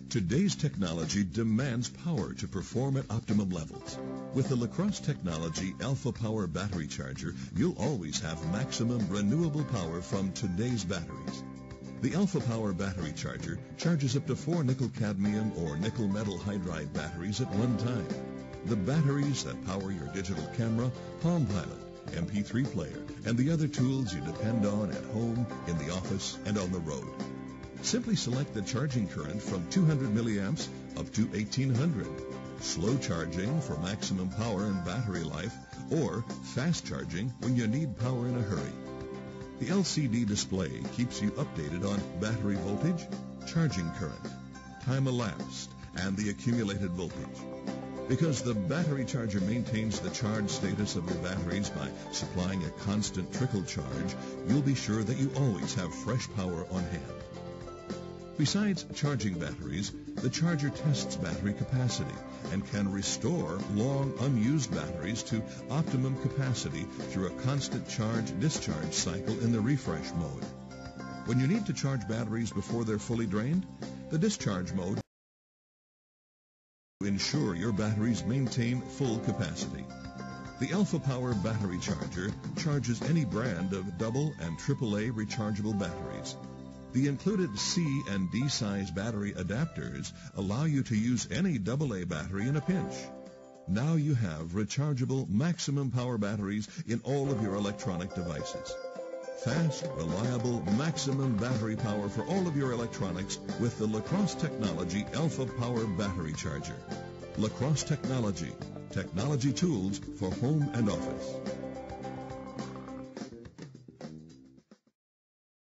Today's technology demands power to perform at optimum levels. With the LaCrosse Technology Alpha Power Battery Charger, you'll always have maximum renewable power from today's batteries. The Alpha Power Battery Charger charges up to 4 nickel-cadmium or nickel-metal hydride batteries at one time. The batteries that power your digital camera, Palm Pilot, MP3 player, and the other tools you depend on at home, in the office, and on the road. Simply select the charging current from 200 milliamps up to 1800. Slow charging for maximum power and battery life, or fast charging when you need power in a hurry. The LCD display keeps you updated on battery voltage, charging current, time elapsed, and the accumulated voltage. Because the battery charger maintains the charge status of your batteries by supplying a constant trickle charge, you'll be sure that you always have fresh power on hand. Besides charging batteries, the charger tests battery capacity and can restore long unused batteries to optimum capacity through a constant charge-discharge cycle in the refresh mode. When you need to charge batteries before they're fully drained, the discharge mode ensure your batteries maintain full capacity. The Alpha Power Battery Charger charges any brand of double and AAA rechargeable batteries. The included C and D size battery adapters allow you to use any AA battery in a pinch. Now you have rechargeable maximum power batteries in all of your electronic devices. Fast, reliable, maximum battery power for all of your electronics with the LaCrosse Technology Alpha Power Battery Charger. LaCrosse Technology, technology tools for home and office.